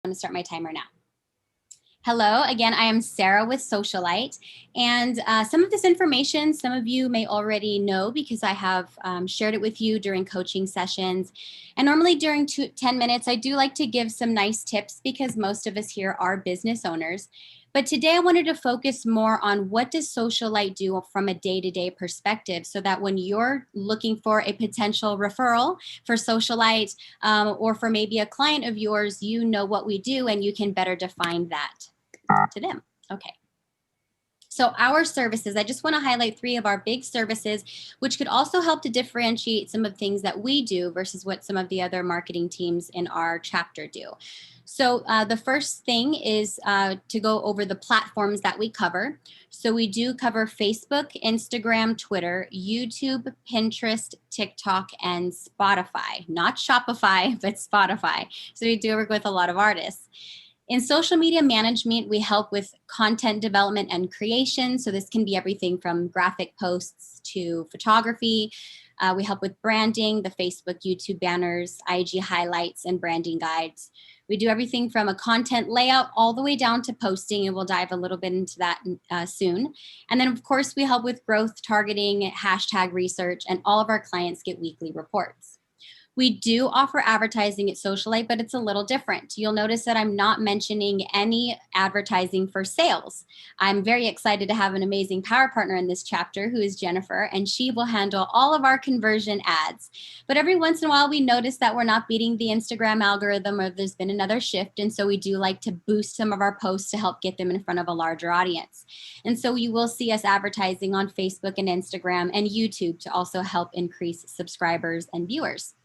I'm going to start my timer now. Hello, again, I am Sarah with Socialite, and some of this information, some of you may already know because I have shared it with you during coaching sessions. And normally during 10 minutes, I do like to give some nice tips because most of us here are business owners. But today I wanted to focus more on what does Socialite do from a day-to-day perspective so that when you're looking for a potential referral for Socialite or for maybe a client of yours, you know what we do and you can better define that to them. Okay. So our services, I just want to highlight 3 of our big services, which could also help to differentiate some of the things that we do versus what some of the other marketing teams in our chapter do. So the first thing is to go over the platforms that we cover. So we do cover Facebook, Instagram, Twitter, YouTube, Pinterest, TikTok, and Spotify. Not Shopify, but Spotify. So we do work with a lot of artists. In social media management, we help with content development and creation. So this can be everything from graphic posts to photography. We help with branding, the Facebook, YouTube banners, IG highlights, and branding guides. We do everything from a content layout all the way down to posting, and we'll dive a little bit into that soon. And then, of course, we help with growth targeting, hashtag research, and all of our clients get weekly reports. We do offer advertising at Socialite, but it's a little different. You'll notice that I'm not mentioning any advertising for sales. I'm very excited to have an amazing power partner in this chapter who is Jennifer, and she will handle all of our conversion ads. But every once in a while, we notice that we're not beating the Instagram algorithm or there's been another shift. And so we do like to boost some of our posts to help get them in front of a larger audience. And so you will see us advertising on Facebook and Instagram and YouTube to also help increase subscribers and viewers.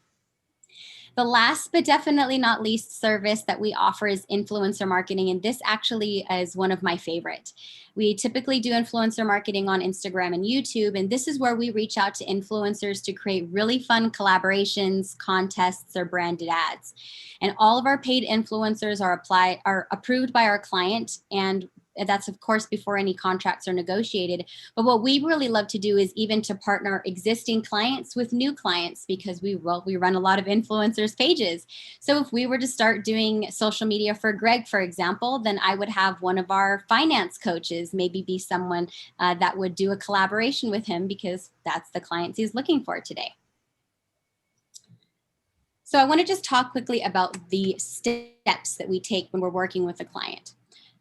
The last but definitely not least service that we offer is influencer marketing, and this actually is one of my favorite. We typically do influencer marketing on Instagram and YouTube, and this is where we reach out to influencers to create really fun collaborations, contests, or branded ads. And all of our paid influencers are approved by our client, and that's of course before any contracts are negotiated. But what we really love to do is even to partner existing clients with new clients because we run a lot of influencers pages. So if we were to start doing social media for Greg, for example, then I would have one of our finance coaches maybe be someone that would do a collaboration with him because that's the clients he's looking for today. So I want to just talk quickly about the steps that we take when we're working with a client.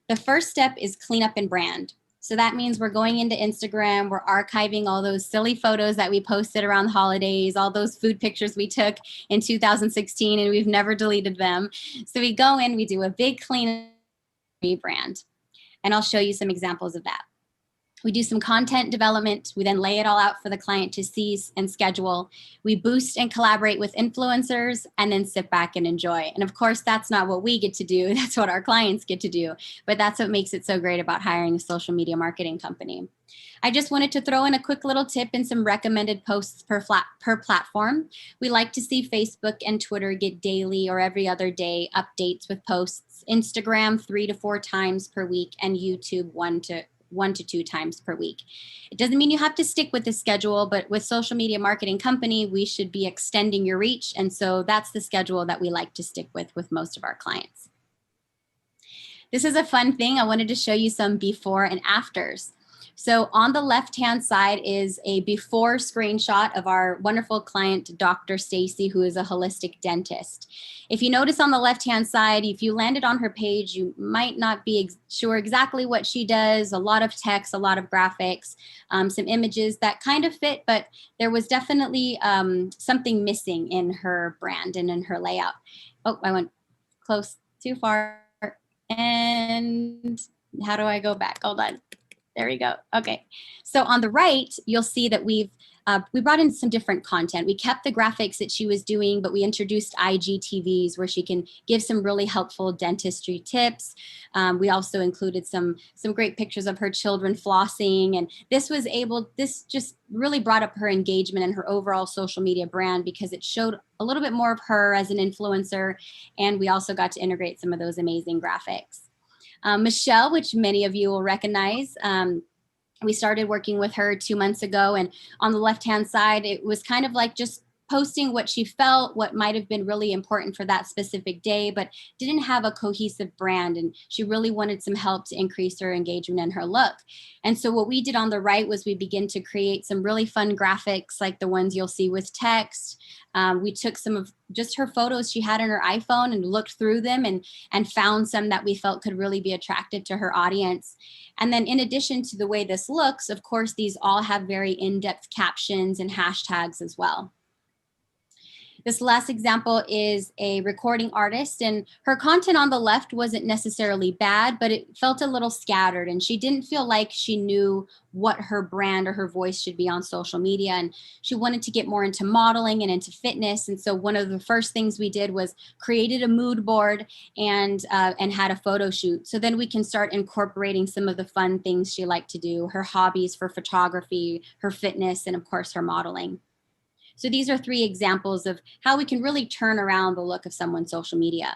The first step is clean up and brand. So that means we're going into Instagram, we're archiving all those silly photos that we posted around the holidays, all those food pictures we took in 2016 and we've never deleted them. So we go in, we do a big clean rebrand. And I'll show you some examples of that. We do some content development. We then lay it all out for the client to see and schedule. We boost and collaborate with influencers and then sit back and enjoy. And of course, that's not what we get to do. That's what our clients get to do. But that's what makes it so great about hiring a social media marketing company. I just wanted to throw in a quick little tip and some recommended posts per platform. We like to see Facebook and Twitter get daily or every other day updates with posts, Instagram 3 to 4 times per week, and YouTube 1 to 2 times per week. It doesn't mean you have to stick with the schedule, but with social media marketing company, we should be extending your reach. And so that's the schedule that we like to stick with most of our clients. This is a fun thing. I wanted to show you some before and afters. So on the left-hand side is a before screenshot of our wonderful client, Dr. Stacy, who is a holistic dentist. If you notice on the left-hand side, if you landed on her page, you might not be sure exactly what she does, a lot of text, a lot of graphics, some images that kind of fit, but there was definitely something missing in her brand and in her layout. Oh, I went close, too far. And how do I go back? Hold on. There we go. Okay. So on the right, you'll see that we brought in some different content. We kept the graphics that she was doing, but we introduced IGTVs where she can give some really helpful dentistry tips. We also included some great pictures of her children flossing. And this just really brought up her engagement and her overall social media brand because it showed a little bit more of her as an influencer. And we also got to integrate some of those amazing graphics. Michelle, which many of you will recognize, we started working with her 2 months ago, and on the left-hand side, it was kind of like just posting what she felt, what might have been really important for that specific day, but didn't have a cohesive brand. And she really wanted some help to increase her engagement and her look. And so what we did on the right was we began to create some really fun graphics like the ones you'll see with text. We took some of just her photos she had on her iPhone and looked through them and found some that we felt could really be attractive to her audience. And then in addition to the way this looks, of course, these all have very in-depth captions and hashtags as well. This last example is a recording artist, and her content on the left wasn't necessarily bad, but it felt a little scattered, and she didn't feel like she knew what her brand or her voice should be on social media. And she wanted to get more into modeling and into fitness. And so one of the first things we did was created a mood board and had a photo shoot. So then we can start incorporating some of the fun things she liked to do, her hobbies for photography, her fitness, and of course, her modeling. So these are 3 examples of how we can really turn around the look of someone's social media.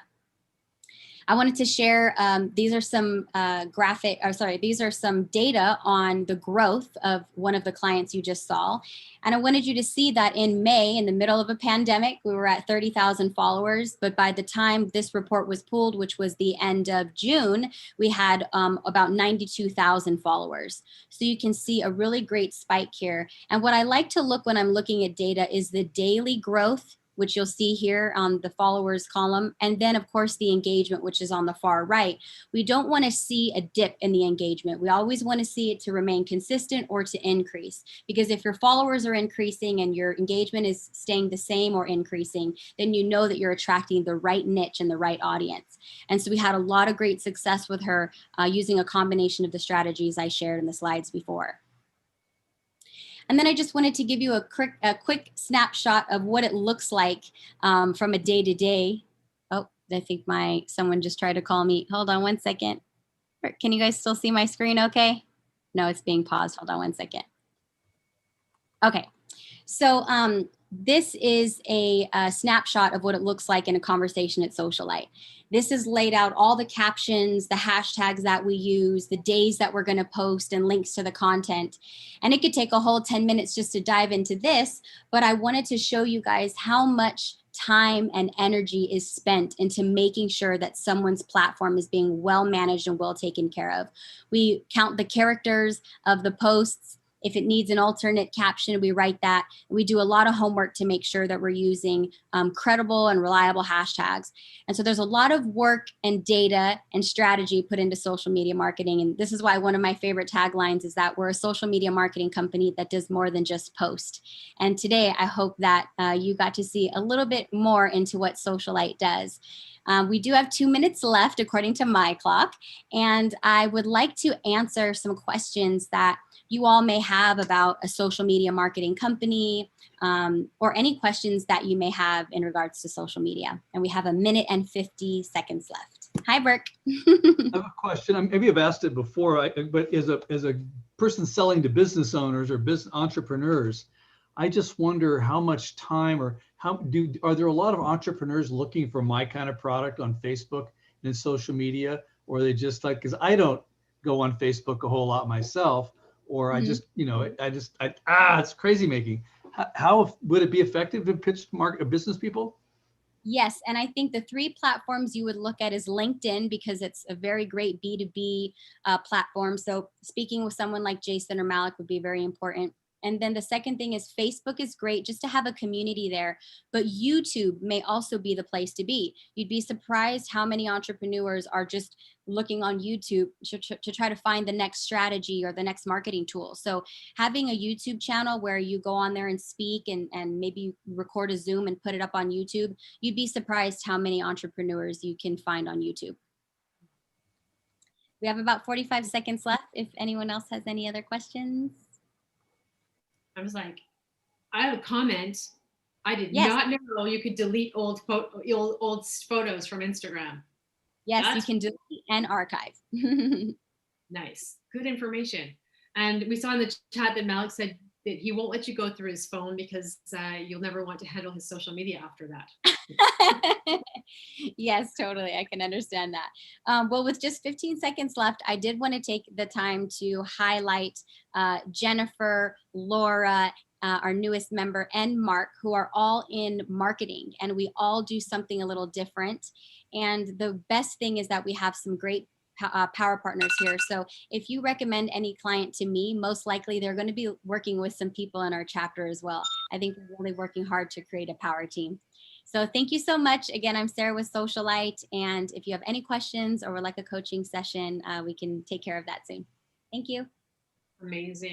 I wanted to share, these are some these are some data on the growth of one of the clients you just saw. And I wanted you to see that in May, in the middle of a pandemic, we were at 30,000 followers. But by the time this report was pulled, which was the end of June, we had about 92,000 followers. So you can see a really great spike here. And what I like to look when I'm looking at data is the daily growth, which you'll see here on the followers column. And then of course the engagement, which is on the far right. We don't want to see a dip in the engagement. We always want to see it to remain consistent or to increase, because if your followers are increasing and your engagement is staying the same or increasing, then you know that you're attracting the right niche and the right audience. And so we had a lot of great success with her using a combination of the strategies I shared in the slides before. And then I just wanted to give you a quick snapshot of what it looks like from a day-to-day. Oh, I think someone just tried to call me. Hold on one second. Can you guys still see my screen okay? No, it's being paused. Hold on one second. Okay, so this is a snapshot of what it looks like in a conversation at Socialite. This has laid out all the captions, the hashtags that we use, the days that we're going to post, and links to the content. And it could take a whole 10 minutes just to dive into this, but I wanted to show you guys how much time and energy is spent into making sure that someone's platform is being well managed and well taken care of. We count the characters of the posts. If it needs an alternate caption, we write that. We do a lot of homework to make sure that we're using credible and reliable hashtags. And so there's a lot of work and data and strategy put into social media marketing. And this is why one of my favorite taglines is that we're a social media marketing company that does more than just post. And today, I hope that you got to see a little bit more into what Socialite does. We do have 2 minutes left according to my clock. And I would like to answer some questions that you all may have about a social media marketing company, or any questions that you may have in regards to social media. And we have 1 minute and 50 seconds left. Hi, Burke. I have a question. Maybe I've asked it before, but as a person selling to business owners or business entrepreneurs, I just wonder how much time or are there a lot of entrepreneurs looking for my kind of product on Facebook and social media, or are they just like, because I don't go on Facebook a whole lot myself, or I just, it's crazy making. How would it be effective to pitch business people? Yes, and I think the 3 platforms you would look at is LinkedIn, because it's a very great B2B platform. So speaking with someone like Jason or Malik would be very important. And then the second thing is Facebook is great just to have a community there, but YouTube may also be the place to be. You'd be surprised how many entrepreneurs are just looking on YouTube to try to find the next strategy or the next marketing tool. So having a YouTube channel where you go on there and speak and maybe record a Zoom and put it up on YouTube, you'd be surprised how many entrepreneurs you can find on YouTube. We have about 45 seconds left if anyone else has any other questions. I was like, I have a comment. I did not know you could delete old photos from Instagram. Yes, you can delete and archive. Nice. Good information. And we saw in the chat that Malik said that he won't let you go through his phone because you'll never want to handle his social media after that. Yes, totally. I can understand that. Well, with just 15 seconds left, I did want to take the time to highlight Jennifer, Laura, our newest member, and Mark, who are all in marketing, and we all do something a little different. And the best thing is that we have some great power partners here. So if you recommend any client to me, most likely they're going to be working with some people in our chapter as well. I think we're really working hard to create a power team. So thank you so much. Again, I'm Sarah with Socialite. And if you have any questions or would like a coaching session, we can take care of that soon. Thank you. Amazing.